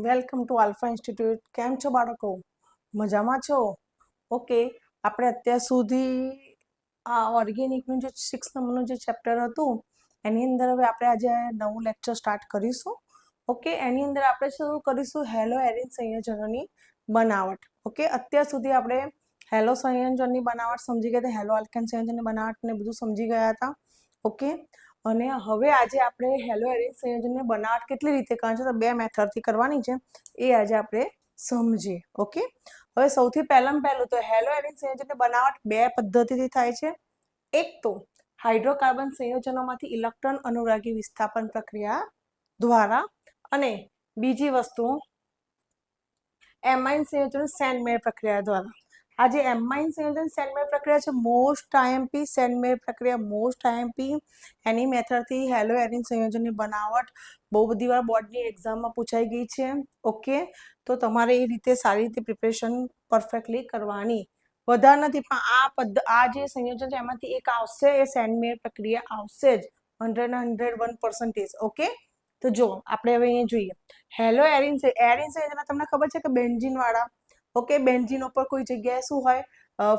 Welcome to alpha institute. કેમ છો બાળકો? મજામાં છો? ઓકે, આપણે અત્યાર સુધી આ ઓર્ગેનિકનું જે 6 નંબરનું જે ચેપ્ટર હતું એની અંદર હવે આપણે આજે નવું લેક્ચર સ્ટાર્ટ કરીશું. ઓકે, એની અંદર આપણે શું કરીશું? હેલો એરિન સંયોજનોની બનાવટ. ઓકે, અત્યાર સુધી આપણે હેલો સંયોજનની બનાવટ સમજી ગયા હતા, હેલો આલ્કેન સંયોજનની બનાવટ ને બધું સમજી ગયા હતા. ઓકે, અને હવે આજે આપણે હેલો એરિન સંયોજનની બનાવટ કેટલી રીતે કરવાની છે, તો બે મેથડથી કરવાની છે, એ આજે આપણે સમજીએ. ઓકે, હવે સૌથી પહેલું તો હેલો એરિન સંયોજનની બનાવટ બે પદ્ધતિથી થાય છે. એક તો હાઇડ્રોકાર્બન સંયોજનોમાંથી ઇલેક્ટ્રોન અનુરાગી વિસ્થાપન પ્રક્રિયા દ્વારા, અને બીજી વસ્તુ એમાઇન સંયોજન સેન્ડમેર પ્રક્રિયા દ્વારા. આ જે એમાઇન સંયોજન સેન્ડમેર પ્રક્રિયા છે, મોસ્ટ આઈએમપી સેન્ડમેર પ્રક્રિયા, મોસ્ટ આઈએમપી એની મેથડથી હેલો એરિન સંયોજનની બનાવટ બહુ બધી વાર બોર્ડની એક્ઝામમાં પૂછાઈ ગઈ છે. ઓકે, તો તમારે એ રીતે સારી રીતે પ્રિપરેશન પરફેક્ટલી કરવાની. વધારે નથી, પણ આ જે સંયોજન છે એમાંથી એક આવશે, એ સેન્ડમેર પ્રક્રિયા આવશે જ 101%. ઓકે, તો જો આપણે હવે અહીંયા જોઈએ હેલો એરિન સંયોજન તમને ખબર છે કે બેન્ઝીન વાળા. ઓકે, બેન્ઝીન ઉપર કોઈ જગ્યાએ શું હોય?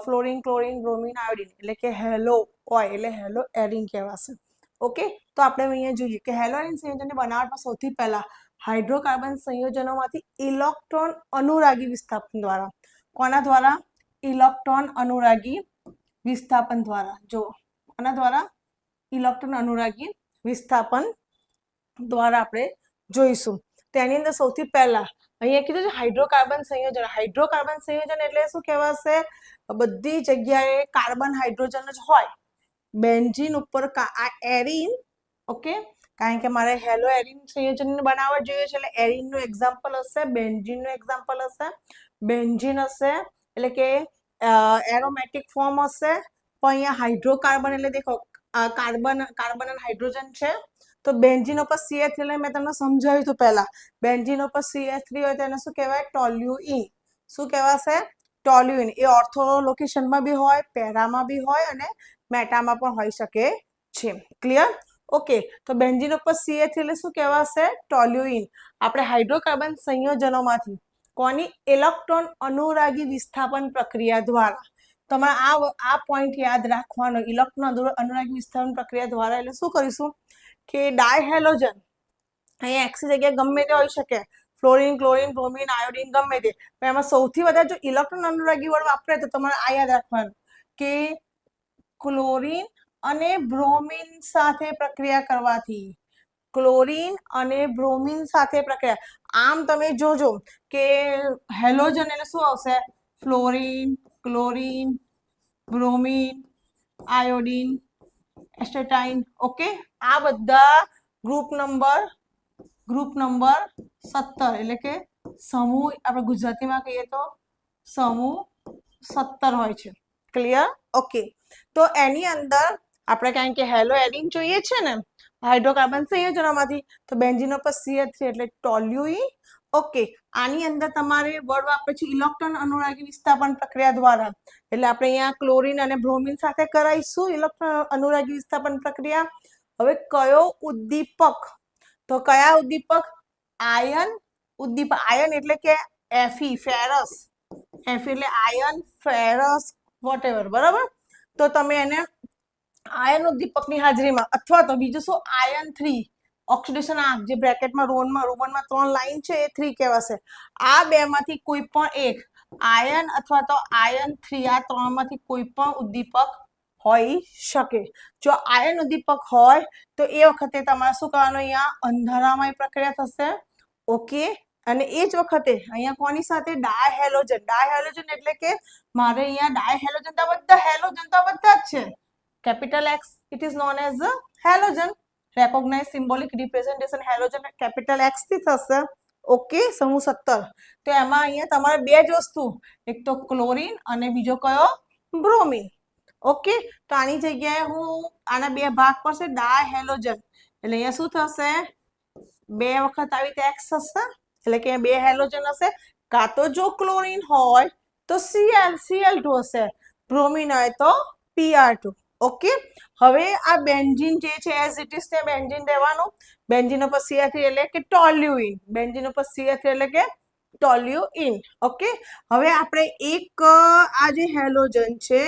ફ્લોરિન, ક્લોરિન, બ્રોમિન, આયોડિન, એટલે કે હેલો હોય એટલે હેલો એરિન કહેવાશે. ઓકે, તો આપણે અહીંયા જોઈએ કે હેલો એરિન સંયોજનની બનાવટમાં સૌથી પહેલા હાઇડ્રોકાર્બન સંયોજનોમાંથી ઇલેક્ટ્રોન અનુરાગી વિસ્થાપન દ્વારા. કોના દ્વારા? ઇલેક્ટ્રોન અનુરાગી વિસ્થાપન દ્વારા. જો કોના દ્વારા? ઇલેક્ટ્રોન અનુરાગી વિસ્થાપન દ્વારા આપણે જોઈશું. તેની અંદર સૌથી પહેલા અહીંયા કીધું છે હાઇડ્રોકાર્બન સંયોજન. હાઇડ્રોકાર્બન સંયોજન એટલે શું કહેવાશે? બધી જગ્યાએ કાર્બન હાઇડ્રોજન જ હોય. બેન્ઝીન ઉપર આ એરિન. ઓકે, કારણ કે મારે હેલો એરિન સંયોજનની બનાવટ જોઈએ છે એટલે એરિનનું એક્ઝામ્પલ હશે, બેન્ઝીનનું એક્ઝામ્પલ હશે. બેન્ઝીન હશે એટલે કે એરોમેટિક ફોર્મ હશે. પણ અહીંયા હાઇડ્રોકાર્બન એટલે દેખો કાર્બન અને હાઇડ્રોજન છે. તો બેન્ઝીન ઉપર CH3 એટલે મેં તમને સમજાવ્યું હતું પહેલા. બેન્ઝીન ઉપર CH3 હોય તો એને શું કહેવાય? ટોલ્યુઇન. શું કહેવાશે? ટોલ્યુઇન. એ ઓર્થો લોકેશનમાં બી હોય, પેરામાં બી હોય અને મેટામાં પણ હોઈ શકે છે. ક્લિયર? ઓકે, તો બેન્ઝીન ઉપર CH3 એટલે શું કહેવાશે? ટોલ્યુઇન. આપણે હાઇડ્રોકાર્બન સંયોજનોમાંથી કોની? ઇલેક્ટ્રોન અનુરાગી વિસ્થાપન પ્રક્રિયા દ્વારા. તમારે આ પોઈન્ટ યાદ રાખવાનો. ઇલેક્ટ્રોન અનુરાગી વિસ્થાપન પ્રક્રિયા દ્વારા એટલે શું કરીશું કે ડાયહેલોજન અહીંયા એક્સ જગ્યાએ ગમે તે હોઈ શકે, ફ્લોરિન, ક્લોરિન, બ્રોમિન, આયોડિન ગમે તે, પણ એમાં સૌથી વધારે જો ઇલેક્ટ્રોન અનુરાગી વાળું વાપરે તો તમારે આ યાદ રાખવાનું કે ક્લોરિન અને બ્રોમિન સાથે પ્રક્રિયા કરવાથી. ક્લોરિન અને બ્રોમિન સાથે પ્રક્રિયા. આમ તમે જોજો કે હેલોજન એટલે શું આવશે? Fluorine, chlorine, bromine, iodine, astatine. Okay, આ બધા ગ્રુપ નંબર 17 એટલે કે સમૂહ, આપણે ગુજરાતીમાં કહીએ તો સમૂહ 17 હોય છે. ક્લિયર? ઓકે, તો એની અંદર આપણે કારણ કે હેલો એરિન જોઈએ છે ને હાઇડ્રોકાર્બન સંયોજનોમાંથી, તો બેન્ઝીન ઉપર CH3 એટલે ટોલ્યુઇન. ઓકે, આની અંદર તમારે વર્ડ વાપરે છે ઇલેક્ટ્રોન અનુરાગી વિસ્થાપન પ્રક્રિયા દ્વારા. એટલે આપણે અહીંયા ક્લોરિન અને બ્રોમિન સાથે કરાઈશું ઇલેક્ટ્રોન અનુરાગી વિસ્થાપન પ્રક્રિયા. હવે કયો ઉદ્દીપક? તો કયા ઉદ્દીપક? આયન ઉદ્દીપક. આયન એટલે કે Fe, ફેરસ. Fe એટલે આયન, ફેરસ, વોટએવર. બરાબર? તો તમે એને આયન ઉદ્દીપકની હાજરીમાં, અથવા તો બીજું શું? આયન 3 ઓક્સિડેશન આર્ક, જે બ્રેકેટમાં રોમનમાં 3 લાઈન છે એ 3 કહેવાશે. આ બે માંથી કોઈ પણ એક આયન અથવા તો આયન 3, આ ત્રણમાંથી કોઈ પણ ઉદ્દીપક હોઈ શકે. જો આયન ઉદ્દીપક હોય તો એ વખતે તમારે શું કરવાનું? અહીંયા અંધારામાં પ્રક્રિયા થશે. ઓકે, અને એ જ વખતે અહીંયા કોની સાથે? ડાયહેલોજન. ડાયહેલોજન એટલે કે મારે અહીંયા ડાયહેલોજન તો બધા હેલોજન તો બધા જ છે. Capital X, it is known as a halogen. Recognize symbolic representation halogen capital X થી થશે. ઓકે, સમૂહ 17. તો એમાં અહીંયા તમારે બે જ વસ્તુ, એક તો ક્લોરિન અને બીજો કયો? બ્રોમિન. ઓકે, તો આની જગ્યાએ હું આના બે ભાગ પડશે ડાયહેલોજન એટલે અહીંયા શું થશે? બે વખત આવી રીતે X હશે એટલે કે બે હેલોજન હશે. કાં તો જો ક્લોરિન હોય તો Cl2 હશે, બ્રોમિન હોય તો Pr2. ઓકે, હવે આ બેન્ઝીન જે છે એઝ ઇટ ઇઝ તે બેન્ઝીન રહેવાનું. બેન્ઝીન ઉપર CH3 એટલે કે ટોલ્યુઇન. બેન્ઝીન ઉપર CH3 એટલે કે ટોલ્યુઇન. ઓકે, હવે આપણે એક આ જે હેલોજન છે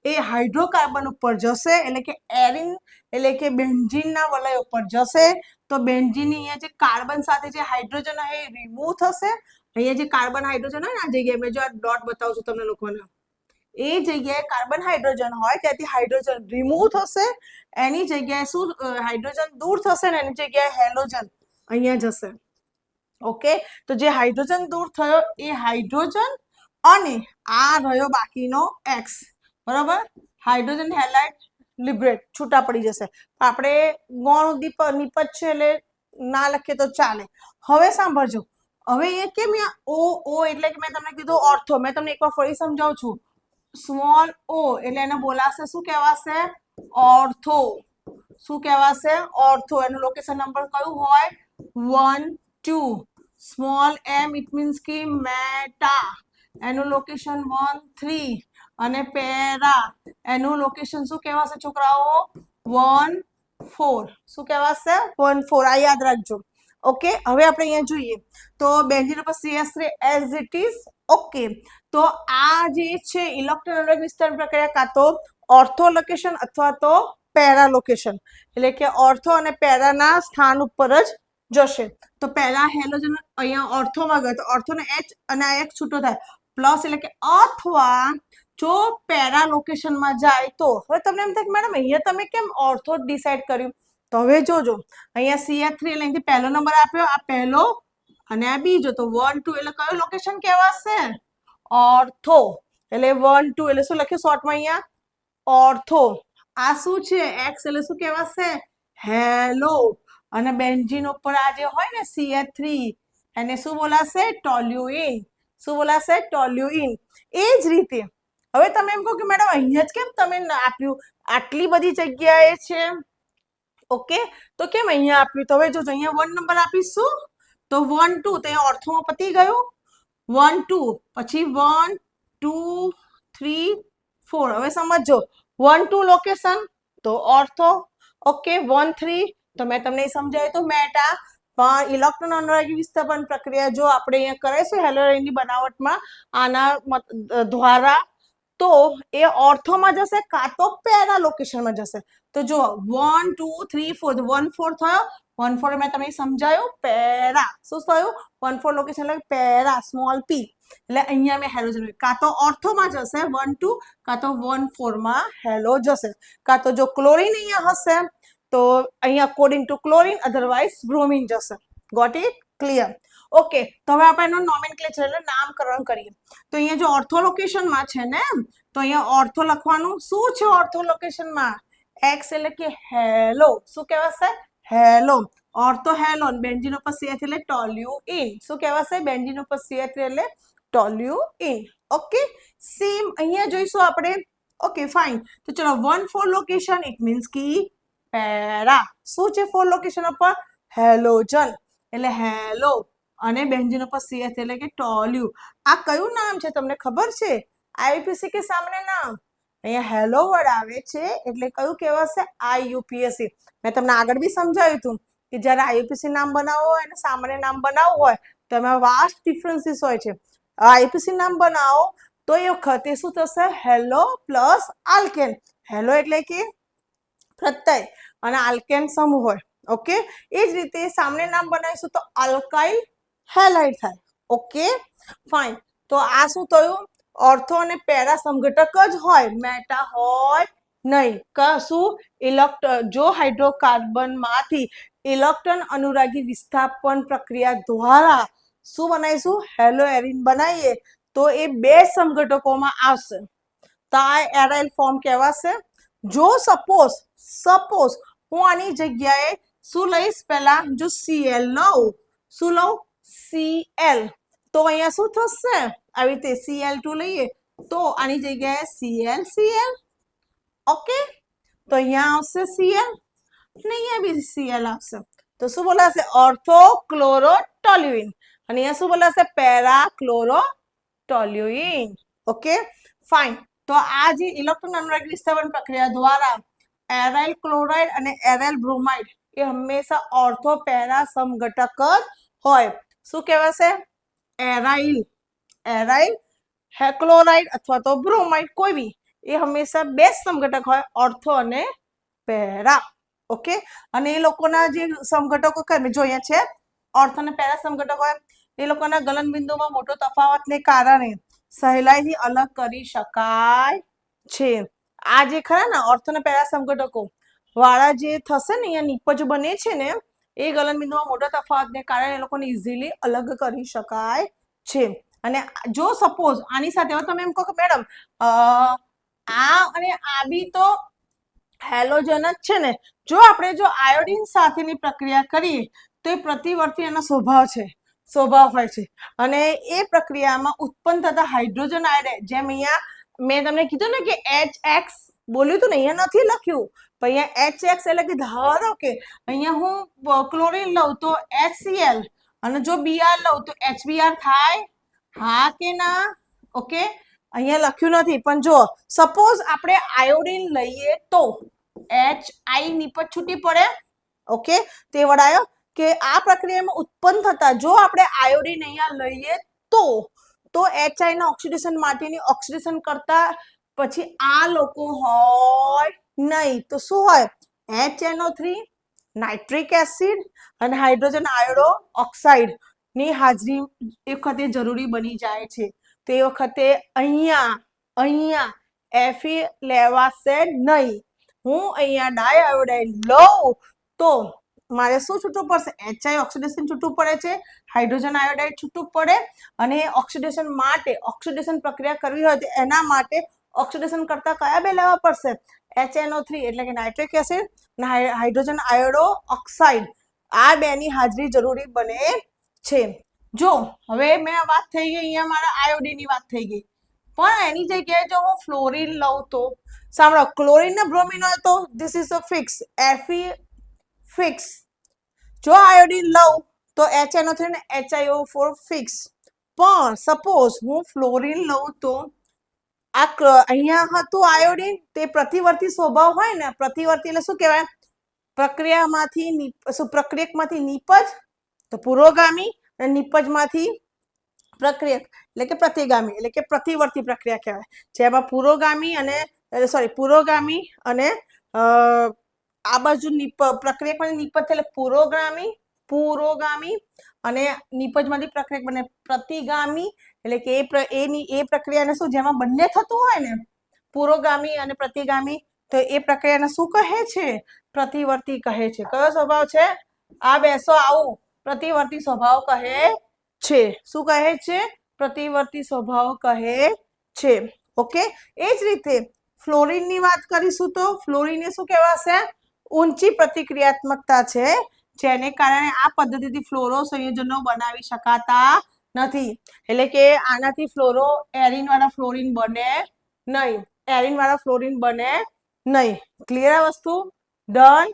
એ હાઇડ્રોકાર્બન ઉપર જશે એટલે કે એરિન એટલે કે બેન્ઝીનના વલય ઉપર જશે. તો બેન્ઝીનની અહીંયા જે કાર્બન સાથે જે હાઇડ્રોજન એ રિમૂવ થશે. અહીંયા જે કાર્બન હાઇડ્રોજન હોય ને આ જગ્યાએ મેં જો આ ડોટ બતાવું છું તમને લોકોને, એ જગ્યાએ કાર્બન હાઇડ્રોજન હોય ત્યાંથી હાઇડ્રોજન રિમૂવ થશે. એની જગ્યાએ શું હાઇડ્રોજન દૂર થશે ને એની જગ્યાએ હેલોજન અહીંયા જશે. ઓકે, તો જે હાઇડ્રોજન દૂર થયો એ હાઇડ્રોજન અને આ રહ્યો બાકીનો X, બરાબર. હાઇડ્રોજન હેલાઇડ લિબરેટ છૂટા પડી જશે. આપણે ગૌણ નિપજ છે એટલે ના લખીએ તો ચાલે. હવે સાંભળજો, હવે એ કેમ O એટલે કે મેં તમને કીધું ઓર્થો. મેં તમને એકવાર ફરી સમજાવું છું. સ્મોલ o એટલે એને બોલાશે શું કહેવાશે? ઓર્થો. શું કહેવાશે? ઓર્થો. એનું લોકેશન નંબર કયું હોય? 1 2. સ્મોલ m ઇટ મીન્સ કે મેટા, એનું લોકેશન 1 3. અને પેરા એનું લોકેશન શું કહેવાશે છોકરાઓ? 1 4. શું કહેવાશે? 1 4. આ યાદ રાખજો. ઓકે, હવે આપણે અહીંયા જોઈએ તો બેન્ઝીન ઉપર CH3 as it is. Okay, તો આ જે છે ઇલેક્ટ્રોન વિસ્તરણ પ્રક્રિયા કાં તો ઓર્થો લોકેશન અથવા તો પેરા લોકેશન એટલે કે ઓર્થો અને પેરાના સ્થાન ઉપર જ જશે. તો પહેલા હેલોજન અહીંયા ઓર્થોમાં ગયો તો ઓર્થોને H અને આ X છૂટો થાય પ્લસ એટલે કે અથવા જો પેરા લોકેશનમાં જાય તો. હવે તમને એમ થાય કે મેડમ અહીંયા તમે કેમ ઓર્થો ડિસાઈડ કર્યું? તો હવે જોજો, અહીંયા CH3 એટલે અહીંથી પહેલો નંબર આપ્યો, આ પહેલો અને આ બીજો. તો 1 2 એટલે કયું લોકેશન કહેવાશે? ઓર્થો. એટલે 1 2 એટલે શું લખ્યું શોર્ટમાં અહીંયા? ઓર્થો. આ શું છે? X એટલે શું કહેવાશે? હેલો. અને બેન્ઝીન ઉપર આ જે હોય ને CH3 એને શું બોલાશે? ટોલ્યુઇન. શું બોલાશે? ટોલ્યુઇન. એ જ રીતે હવે તમે એમ કહો કે મેડમ અહીંયા જ કેમ તમે આપ્યું? આટલી બધી જગ્યાએ છે. ઓકે, તો કેમ અહીંયા આપ્યું? તો હવે જો અહીંયા 1 નંબર આપીશું તો 1 2 તો અહીંયા ઓર્થોમાં પતી ગયું. 1 2 પછી 1 2 3 4. હવે સમજો 1 2 લોકેશન તો ઓર્થો. ઓકે, 1 3 તો મેં તમને સમજાવ્યું તો મેટા. પણ ઇલેક્ટ્રોન અનુરાગી વિસ્થાપન પ્રક્રિયા જો આપણે અહીંયા કરીશું હેલોજનની બનાવટમાં આના દ્વારા તો એ ઓર્થોમાં જશે કાં તો પેરા લોકેશનમાં જશે. તો જો 1 2 3 4 1 4 થયો. 1 4 મેં તમને સમજાયું પેરા. શું થયું? 1 4 લોકેશન એટલે પેરા સ્મોલ p. એટલે અહીંયા મેં હેલોજન કાં તો ઓર્થોમાં જશે 1 2 કાં તો 1 4 માં હેલો જશે. કાં તો જો ક્લોરીન અહીંયા હશે તો અહીંયા according to chlorine otherwise bromine જશે. Got it? ક્લિયર? ઓકે, તો હવે આપણે એનું નોમેનક્લેચર એટલે નામકરણ કરીએ. તો અહીંયા જો ઓર્થો લોકેશનમાં છે ને તો અહીંયા ઓર્થો લખવાનું. શું છે ઓર્થો લોકેશનમાં? X એટલે કે હેલો. શું કહેવાશે? હેલો. Ortho hello. બેન્ઝીન ઉપર CH એટલે ટોલ્યુઇન. શું કહેવાશે? બેન્ઝીન ઉપર CH3 એટલે ટોલ્યુઇન. ઓકે, સેમ અહીંયા જોઈશું આપણે. Okay, fine. તો ચલો 1 4 લોકેશન ઇટ મીન્સ કે પેરા. શું છે 4 લોકેશન ઉપર? હેલોજન એટલે હેલો. અને બેન્ઝીન ઉપર CH એટલે કે ટોલ્યુ. આ કયું નામ છે તમને ખબર છે? IUPAC કે સામને નામ? અહીંયા હેલો વર્ડ આવે છે એટલે કયું કહેવાશે? IUPAC. મેં તમને આગળ બી સમજાવ્યું હતું કે જ્યારે IUPAC નામ બનાવવું હોય અને સામાન્ય નામ બનાવવું હોય તો એમાં વાસ્ટ ડિફરન્સીસ હોય છે. IUPAC નામ બનાવો તો એ વખતે શું થશે? Hello plus alkane. હેલો એટલે કે પ્રત્યય અને આલ્કેન સમૂહ હોય. ઓકે, એ જ રીતે સામને નામ બનાવીશું તો આલ્કાઇલ હેલાઇડ થાય. Okay, fine. તો આ શું થયું? ઓર્થો અને પેરા સમઘટક જ હોય, મેટા હોય નહીં. કશું જો હાઇડ્રોકાર્બનમાંથી ઇલેક્ટ્રોન અનુરાગી વિસ્થાપન પ્રક્રિયા દ્વારા શું બનાવીશું? હેલો એરિન બનાવીએ તો એ બે સમઘટકોમાં આવશે તો આ એરાઇલ ફોર્મ કહેવાશે. જો સપોઝ હું આની જગ્યાએ શું લઈશ? પહેલા જો Cl લઉં. શું લઉં? Cl. તો અહીંયા શું થશે? આવી રીતે Cl2 લઈએ તો આની જગ્યાએ Cl. ઓકે, તો અહીંયા આવશે Cl અને અહીંયા બી Cl આવશે. તો શું બોલાશે? Ortho chloro toluene. અને અહીંયા શું બોલાશે? Para chloro toluene. Okay, fine. તો આ જે ઇલેક્ટ્રોન અનુરાગી વિસ્થાપન પ્રક્રિયા દ્વારા એરાઇલ ક્લોરાઇડ અને એરાઇલ બ્રોમાઇડ એ હંમેશા ઓર્થો પેરા સમઘટક જ હોય. શું કહેવાશે? એરાઇલ ક્લોરાઇડ અથવા તો બ્રોમાઇડ કોઈ બી એ હંમેશા બે સમઘટક હોય, ઓર્થો અને પેરા. ઓકે, અને એ લોકોના જે સમઘટકો કઈ જો અહીંયા છે ઓર્થો અને પેરા સમઘટક હોય, એ લોકોના ગલન બિંદુમાં મોટો તફાવતને કારણે સહેલાઈથી અલગ કરી શકાય છે. આ જે ખરા ને ઓર્થો અને પેરા સમઘટકો વાળા જે થશે ને અહીંયા નિપજ બને છે ને એ ગલન બિંદુમાં મોટા તફાવતને કારણે એ લોકોને ઇઝીલી અલગ કરી શકાય છે. અને જો સપોઝ આની સાથે હવે તમે એમ કહો કે મેડમ આ અને આ બી તો હેલોજન જ છે ને, જો આપણે જો આયોડીન સાથેની પ્રક્રિયા કરીએ તો એ પ્રતિવર્તી એનો સ્વભાવ હોય છે, અને એ પ્રક્રિયામાં ઉત્પન્ન થતા હાઇડ્રોજન આયોડાઇડ, જેમ અહીંયા મેં તમને કીધું ને કે HX બોલ્યું હતું ને, અહીંયા નથી લખ્યું પણ અહીંયા HX એટલે કે ધારો કે અહીંયા હું ક્લોરીન લઉં તો HCl અને જો Br લઉં તો HBr થાય, હા કે ના? ઓકે, અહીંયા લખ્યું નથી પણ જો સપોઝ આપણે આયોડીન લઈએ તો HI નિપજ છૂટી પડે. ઓકે, તે વડાયો કે આ પ્રક્રિયામાં ઉત્પન્ન થતા જો આપણે આયોડીન અહીંયા લઈએ તો HI ના ઓક્સિડેશન માટેની ઓક્સિડેશન કરતા પછી આ લોકો હોય નહીં, તો શું હોય? HNO3 નાઇટ્રિક એસિડ અને હાઇડ્રોજન આયોડો ઓક્સાઇડ ની હાજરી એ વખતે જરૂરી બની જાય છે. તે વખતે અહીંયા Fe લેવાશે નહીં. હું અહીંયા ડાયઆયોડાઇડ લઉં તો મારે શું છૂટું પડશે? HI ઓક્સિડેશન છૂટું પડે છે, હાઇડ્રોજન આયોડાઇડ છૂટું પડે, અને ઓક્સિડેશન માટે ઓક્સિડેશન પ્રક્રિયા કરવી હોય તો એના માટે ઓક્સિડેશન કરતા કયા બે લેવા પડશે? HNO3 એટલે કે નાઇટ્રિક એસિડ અને હાઇડ્રોજન આયોડો ઓક્સાઇડ, આ બેની હાજરી જરૂરી બને છે. જો હવે મેં વાત થઈ ગઈ અહીંયા મારા આયોડીન ની વાત થઈ ગઈ, પણ એની જગ્યાએ જો હું ફ્લોરીન લઉં તો સાંભળો, ક્લોરીન ને બ્રોમિન હોય તો this is a fix, Fe fix. જો આયોડીન લઉં તો HNO3 ને HiO4 ફિક્સ. પણ સપોઝ હું ફ્લોરીન લઉં તો આ અહીંયા હતું આયોડીન, તે પ્રતિવર્તી સ્વભાવ હોય ને, પ્રતિવર્તી એટલે શું કહેવાય? પ્રક્રિયકમાંથી નિપજ તો પુરોગામી અને નિપજમાંથી પ્રક્રિયક એટલે કે પ્રતિગામી એટલે કે પ્રતિવર્તી પ્રક્રિયા કહેવાય, જેમાં પુરોગામી અને આ બાજુ પ્રક્રિયકમાંથી નિપજ એટલે પુરોગામી અને નિપજમાંથી પ્રક્રિયક બને પ્રતિગામી, એટલે કે એ પ્રક્રિયાને શું જેમાં બંને થતું હોય ને પુરોગામી અને પ્રતિગામી, તો એ પ્રક્રિયાને શું કહે છે? પ્રતિવર્તી કહે છે. કયો સ્વભાવ છે? આ બેસો આવું, પ્રતિવર્તી સ્વભાવ કહે છે. શું કહે છે? પ્રતિવર્તી સ્વભાવ કહે છે. ઓકે, એ જ રીતે ફ્લોરીન ની વાત કરીશું તો ફ્લોરીન એ શું કહેવાશે? ઊંચી પ્રતિક્રિયાત્મકતા છે, જેને કારણે આ પદ્ધતિથી ફ્લોરો સંયોજનો બનાવી શકાતા નથી. એટલે કે આનાથી એરિન વાળા ફ્લોરીન બને નહીં. ક્લિયર વસ્તુ? ડન.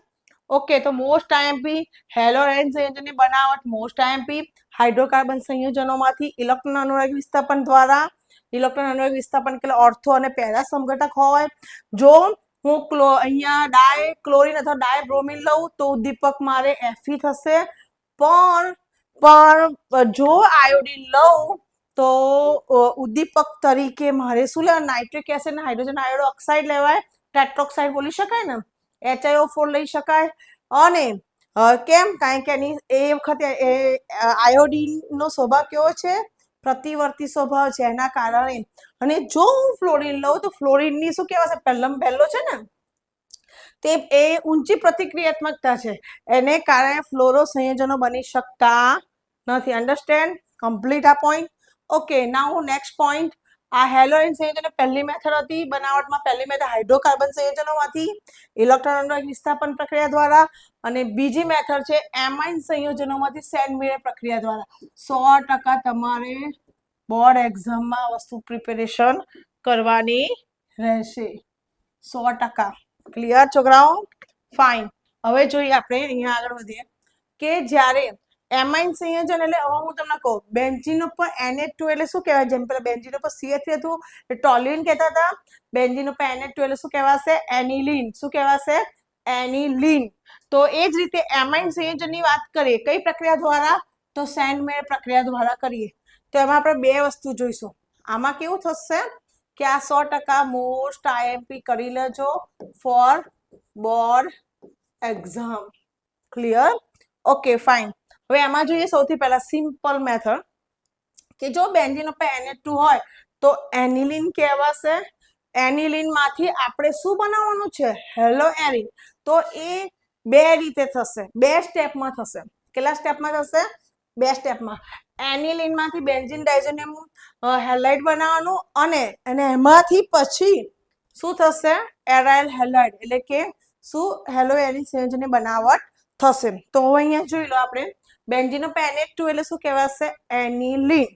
ઓકે, તો મોસ્ટ આઈએમપી હેલોજન સંયોજનની બનાવટ, મોસ્ટ આઈએમપી હાઇડ્રોકાર્બન સંયોજનોમાંથી ઇલેક્ટ્રોન અનુરાગી વિસ્થાપન દ્વારા, ઇલેક્ટ્રોન અનુરાગી વિસ્થાપન એટલે ઓર્થો અને પેરા સમઘટક હોય. જો હું અહીંયા ડાયક્લોરીન અથવા ડાયબ્રોમિન લઉં તો ઉદ્દીપક મારે Fe થશે, પણ જો આયોડીન લઉં તો ઉદ્દીપક તરીકે મારે શું લેવાય? નાઇટ્રિક એસિડ અને હાઇડ્રોજન આયોડો ઓક્સાઇડ લેવાય, ટેટ્રોક્સાઇડ બોલી શકાય ને, HiO4 લઈ શકાય. અને કેમ? કારણ કે એ વખતે આયોડીન નો સ્વભાવ કેવો છે? પ્રતિવર્તી સ્વભાવ છે, એના કારણે. અને જો હું ફ્લોરીન લઉં તો ફ્લોરીન ની શું કહેવાશે? પહેલો છે ને, તે એ ઊંચી પ્રતિક્રિયાત્મકતા છે, એને કારણે ફ્લોરો સંયોજનો બની શકતા નથી. અન્ડરસ્ટેન્ડ? કમ્પ્લીટ આ પોઈન્ટ? ઓકે, નાઉ નેક્સ્ટ પોઈન્ટ. આ હેલોજન સંયોજન પહેલી મેથડ હતી બનાવટમાં. પહેલી મેથડ હાઇડ્રોકાર્બન સંયોજનોમાંથી ઇલેક્ટ્રોન અનુરાગી વિસ્થાપન પ્રક્રિયા દ્વારા, અને બીજી મેથડ છે એમાઇન સંયોજનોમાંથી સેન્ડમેયર પ્રક્રિયા દ્વારા. 100% તમારે બોર્ડ એક્ઝામમાં વસ્તુ પ્રિપેરેશન કરવાની રહેશે. 100%. ક્લિયર છોકરાઓ? ફાઇન. હવે જોઈએ આપણે અહીંયા આગળ વધીએ કે જ્યારે એમાઇન સંયોજન એટલે હવે હું તમને કહું, બેન્ઝીન ઉપર NH2 એટલે શું કહેવાય? જેમ પેલા બેન્ઝીન ઉપર CH3 હતું એટલે ટોલ્યુઇન કહેતા હતા, બેન્ઝીન ઉપર NH2 એટલે શું કહેવાશે? એનિલીન. શું કહેવાશે? એનિલીન. તો એ જ રીતે એમાઇન સંયોજનની વાત કરીએ કઈ પ્રક્રિયા દ્વારા? તો સેન્ડમેર પ્રક્રિયા દ્વારા કરીએ. તો એમાં આપણે બે વસ્તુ જોઈશું. આમાં કેવું થશે કે આ 100% મોસ્ટ IMP કરી લેજો for board exam. Clear? Okay fine. હવે એમાં જોઈએ સૌથી પહેલા સિમ્પલ મેથડ કે જો બેન્ઝીન ઉપર NH2 હોય તો એનિલીન કહેવાશે. એનિલીન માંથી આપણે શું બનાવવાનું છે? Hello arene. તો એ બે રીતે થશે, બે સ્ટેપમાં થશે. કેટલા સ્ટેપમાં થશે? બે સ્ટેપમાં. એનિલીન માંથી બેન્ઝીન ડાયઝોનિયમ હેલાઇડ બનાવવાનું અને એમાંથી પછી શું થશે? એરાઇલ હેલાઇડ એટલે કે શું? હેલો એરિન સંયોજનની બનાવટ થશે. તો અહીંયા જોઈ લો આપણે બેન્ઝીન ઉપર NH2 એટલે શું કહેવાશે? એનિલીન.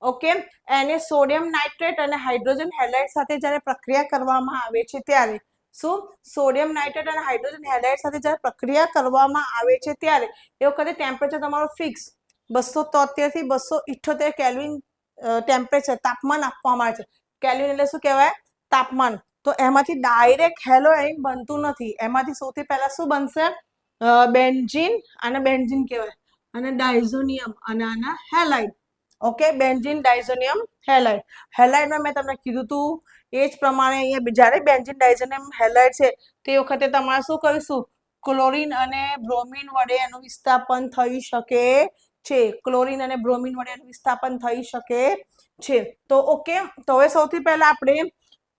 ઓકે. એને સોડિયમ નાઇટ્રેટ અને હાઇડ્રોજન હેલાઇડ સાથે જ્યારે પ્રક્રિયા કરવામાં આવે છે ત્યારે શું? સોડિયમ નાઇટ્રેટ અને હાઇડ્રોજન હેલાઇડ સાથે જ્યારે પ્રક્રિયા કરવામાં આવે છે ત્યારે એ વખતે ટેમ્પરેચર તમારું ફિક્સ 273 થી 278 કેલ્વિન ટેમ્પરેચર તાપમાન આપવામાં આવે છે. કેલ્વિન એટલે શું કહેવાય? તાપમાન. તો એમાંથી ડાયરેક્ટ હેલો એરિન બનતું નથી. એમાંથી સૌથી પહેલા શું બનશે? બેન્ઝીન. આને બેન્ઝીન કહેવાય અને ડાયઝોનિયમ અને આના halide. Okay. Benzene diazonium halide. હેલાઇડમાં મેં તમને કીધું હતું એ જ પ્રમાણે અહીંયા જ્યારે બેન્ઝીન ડાયઝોનિયમ હેલાઇડ છે તે વખતે તમારે શું કરીશું? ક્લોરીન અને બ્રોમિન વડે એનું વિસ્થાપન થઈ શકે છે. ક્લોરીન અને બ્રોમિન વડે એનું વિસ્થાપન થઈ શકે છે. તો ઓકે. તો હવે સૌથી પહેલા આપણે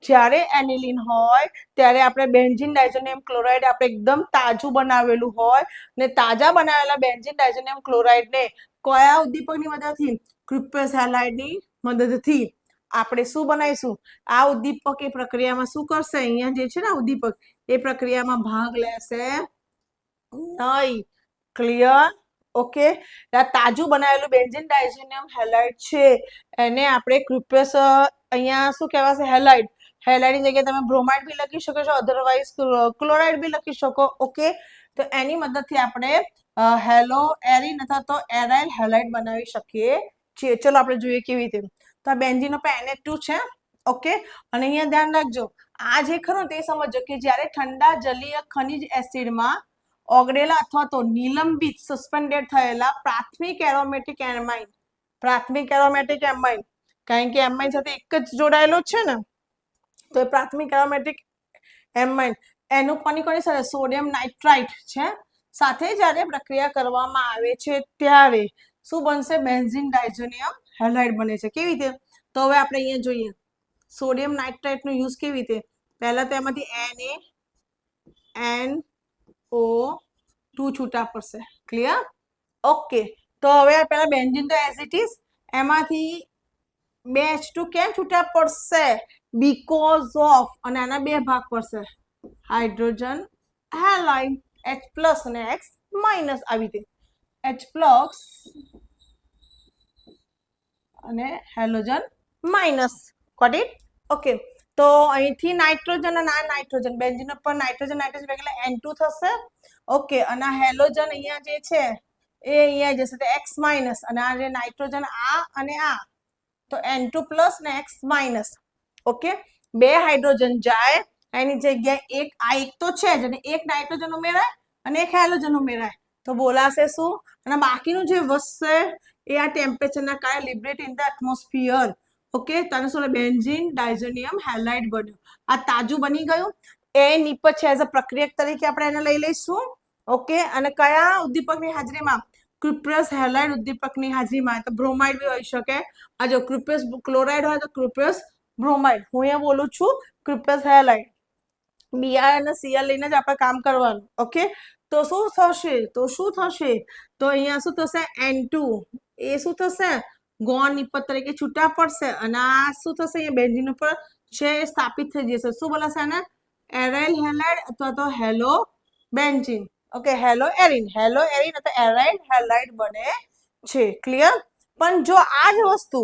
જ્યારે એનિલીન હોય ત્યારે આપણે બેન્ઝીન ડાયઝોનિયમ ક્લોરાઇડ આપણે એકદમ તાજું બનાવેલું હોય ને તાજા બનાવેલા બેન્ઝીન ડાયઝોનિયમ ક્લોરાઇડને કયા ઉદ્દીપકની મદદથી? ક્રુપેસ હેલાઇડની મદદથી આપણે શું બનાવીશું? આ ઉદ્દીપક એ પ્રક્રિયામાં શું કરશે? અહીંયા જે છે ને ઉદ્દીપક એ પ્રક્રિયામાં ભાગ લેશે નહીં. ક્લિયર? ઓકે. આ તાજું બનાવેલું બેન્ઝીન ડાયઝોનિયમ હેલાઇડ છે એને આપણે ક્રુપેસ અહીંયા શું કહેવાશે? હેલાઇડ. હેલાઇડની જગ્યાએ તમે બ્રોમાઇડ બી લખી શકો છો, અધરવાઇઝ ક્લોરાઇડ બી લખી શકો. ઓકે. તો એની મદદથી આપણે હેલો એરિન અથવા તો એરાઇલ હેલાઇડ બનાવી શકીએ છીએ. ચલો આપણે જોઈએ કેવી રીતે. તો આ બેન્ઝીન ઉપર NH2 છે. ઓકે. અને અહીંયા ધ્યાન રાખજો, આ જે ખરું તે સમજો કે જ્યારે ઠંડા જલીય ખનિજ એસિડમાં ઓગળેલા અથવા તો નિલંબિત સસ્પેન્ડેડ થયેલા પ્રાથમિક એરોમેટિક એમાઇન, પ્રાથમિક એરોમેટિક એમાઇન કારણ કે એમાઇન સાથે એક જ જોડાયેલો છે ને, તો એ પ્રાથમિક એરોમેટિક એમાઇન એનું કોની સાથે? સોડિયમ નાઇટ્રાઇટ છે સાથે જ્યારે પ્રક્રિયા કરવામાં આવે છે ત્યારે શું બનશે? બેન્ઝીન ડાયઝોનિયમ હેલાઇડ બને છે. કેવી રીતે? તો હવે આપણે અહીંયા જોઈએ સોડિયમ નાઇટ્રાઇટ નો યુઝ કેવી રીતે. પહેલા તો એમાંથી NO2 છૂટા પડશે. ક્લિયર? ઓકે. તો હવે પહેલા બેન્ઝીન તો એઝ ઇટ ઇઝ, એમાંથી બે H2 કેમ છૂટા પડશે? બીકોઝ ઓફ, અને આના બે ભાગ પડશે, હાઇડ્રોજન હેલાઇડ H+ અને X- આવી રીતે H+ અને halogen minus. Got it? Okay. તો અહીંથી નાઇટ્રોજન અને આ નાઇટ્રોજન બેન્ઝીન ઉપર નાઇટ્રોજન એટલે N2 થશે. ઓકે. અને આ હેલોજન અહીંયા જે છે એ અહીંયા જશે તો X- અને આ જે નાઇટ્રોજન આ અને આ તો N2+ ને X-. ઓકે. બે હાઇડ્રોજન જાય એની જગ્યાએ એક તો છે જ અને એક નાઇટ્રોજન ઉમેરાય અને એક હેલોજન ઉમેરાય તો બોલાશે શું? અને બાકીનું જે વધશે એ આ ટેમ્પરેચરના કારણે liberate in the atmosphere. Okay. તને શું? બેન્ઝીન ડાયઝોનિયમ હેલાઇડ બન્યું. આ તાજું બની ગયું. એ નિપજ છે એઝ અ પ્રક્રિયક તરીકે આપણે એને લઈ લઈશું. ઓકે. અને કયા ઉદ્દીપકની હાજરીમાં? ક્રુપેસ હેલાઇડ ઉદ્દીપકની હાજરીમાં. તો બ્રોમાઇડ બી હોઈ શકે. આ જો ક્રુપેસ ક્લોરાઇડ હોય તો ક્રુપેસ બ્રોમાઇડ. હું અહીંયા બોલું છું ક્રુપેસ હેલાઇડ. Br અને Cl લઈને જ આપણે કામ કરવાનું. ઓકે. તો શું થશે? તો અહીંયા શું થશે? N2 એ શું થશે? ગૌણ નિપજ તરીકે છૂટા પડશે અને આ શું થશે? અહીંયા બેન્ઝીન ઉપર છે સ્થાપિત થઈ જશે. શું બોલાશે આને? એરાઇલ હેલાઇડ અથવા તો hello benzene. Okay. Hello arene અથવા એરાઇલ હેલાઇડ બને છે. ક્લિયર? પણ જો આ જ વસ્તુ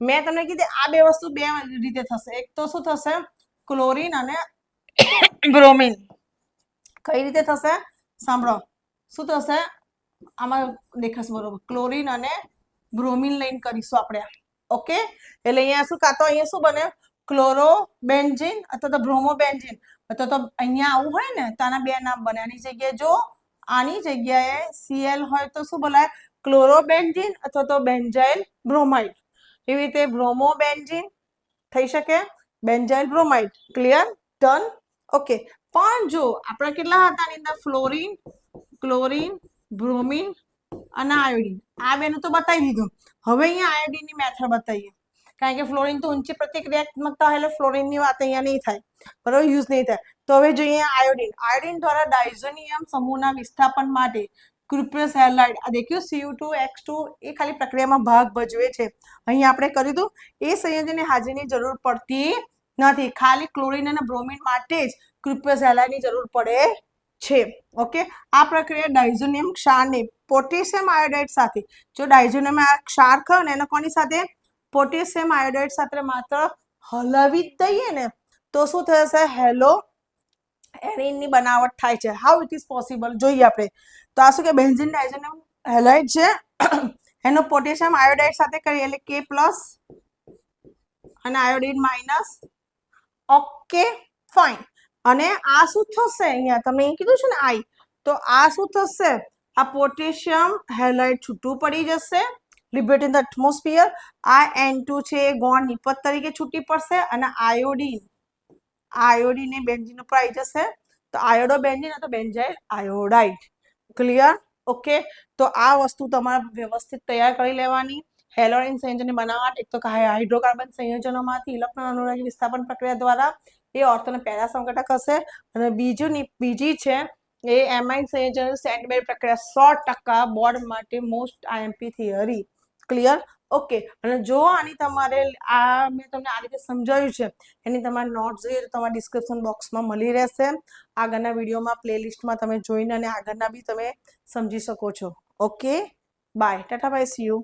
મેં તમને કીધી આ બે વસ્તુ બે રીતે થશે. એક તો શું થશે? ક્લોરીન અને બ્રોમિન. કઈ રીતે થશે? સાંભળો. શું થશે? આમાં દેખાશે બરોબર, ક્લોરીન અને બ્રોમિન લઈને કરીશું આપણે. ઓકે, એટલે અહીંયા શું, કાં તો અહીંયા શું બને, ક્લોરોબેન્ઝીન અથવા તો બ્રોમોબેન્ઝીન, અથવા તો અહીંયા આવું હોય ને તો આના બે નામ બને. આની જગ્યાએ જો આની જગ્યાએ Cl હોય તો શું બોલાય, ક્લોરોબેન્ઝીન અથવા તો બેન્ઝાઇલ બ્રોમાઇડ. એવી રીતે બ્રોમોબેન્ઝીન થઈ શકે, benzyl bromide. Clear? Done. Okay, પણ જો આપણે કેટલા હતા આની અંદર, ફ્લોરીન, ક્લોરીન, બ્રોમિન અને આયોડીન, આ બેનું તો બતાવી દીધું. હવે અહીંયા આયોડીનની મેથડ બતાવીએ, કારણ કે ફ્લોરીન તો ઊંચી પ્રતિક્રિયાત્મકતા એટલે ફ્લોરીનની વાત અહીંયા નહીં થાય, બરાબર, યુઝ નહીં થાય. તો હવે જોઈએ આયોડીન. આયોડીન દ્વારા ડાયઝોનિયમ સમૂહના વિસ્થાપન માટે ક્યુપ્રસ હેલાઇડ, આ દેખ્યું Cu2X2 એ ખાલી પ્રક્રિયામાં ભાગ ભજવે છે. અહીંયા આપણે કર્યું હતું એ સંયોજનની હાજરીની જરૂર પડતી નથી, ખાલી ક્લોરીન અને બ્રોમિન માટે જ ક્યુપ્રસ હેલાઇડની જરૂર પડે છે. ઓકે, આ પ્રક્રિયા ડાયઝોનિયમ ક્ષારને પોટેશિયમ આયોડાઇડ સાથે, જો ડાયઝોનિયમ ક્ષાર ખરો ને એને કોની સાથે, પોટેશિયમ આયોડાઇડ સાથે માત્ર હલાવી જ દઈએ ને તો શું થશે, હેલો એરિનની બનાવટ થાય છે. હાઉ ઇટ ઇઝ પોસિબલ જોઈએ આપણે. તો આ શું કે બેન્ઝીન ડાયઝોનિયમ હેલાઇડ છે એનો પોટેશિયમ આયોડાઇડ સાથે કરીએ એટલે K+ અને આયોડીન માઇનસ. Okay fine. અને આ શું થશે, અહીંયા તમને અહીં કીધું છે ને આઈ, તો આ શું થશે, આ પોટેશિયમ હેલાઇડ છૂટું પડી જશે, લિબરેટ ઇન ધ એટમોસ્ફિયર. આ N2 છે એ ગોળ નિપત તરીકે છૂટી પડશે અને આયોડીન એ બેન્ઝીન ઉપર આવી જશે, તો આયોડો બેન્ઝીન અથવા બેન્ઝાઇલ આયોડાઇડ. ક્લિયર? ઓકે, તો આ વસ્તુ તમારે વ્યવસ્થિત તૈયાર કરી લેવાની. હેલોજન સંયોજનની બનાવટ એક તો હાઇડ્રોકાર્બન સંયોજનોમાંથી ઇલેક્ટ્રોન અનુરાગી વિસ્થાપન પ્રક્રિયા દ્વારા એ ઓર્થોને પેરા સંઘટક હશે, અને બીજી છે એ એમાઇન સંયોજન સેન્ડબેર પ્રક્રિયા 100% બોર્ડ માટે most IMP theory. Clear? Okay, અને જો આની તમારે આ મેં તમને આ રીતે સમજાવ્યું છે એની તમારે નોટ્સ જોઈએ તો તમારા ડિસ્ક્રિપ્શન બોક્સમાં મળી રહેશે. આગળના વિડીયોમાં પ્લેલિસ્ટમાં તમે જોઈને અને આગળના બી તમે સમજી શકો છો. Okay, bye, tata bye, see you.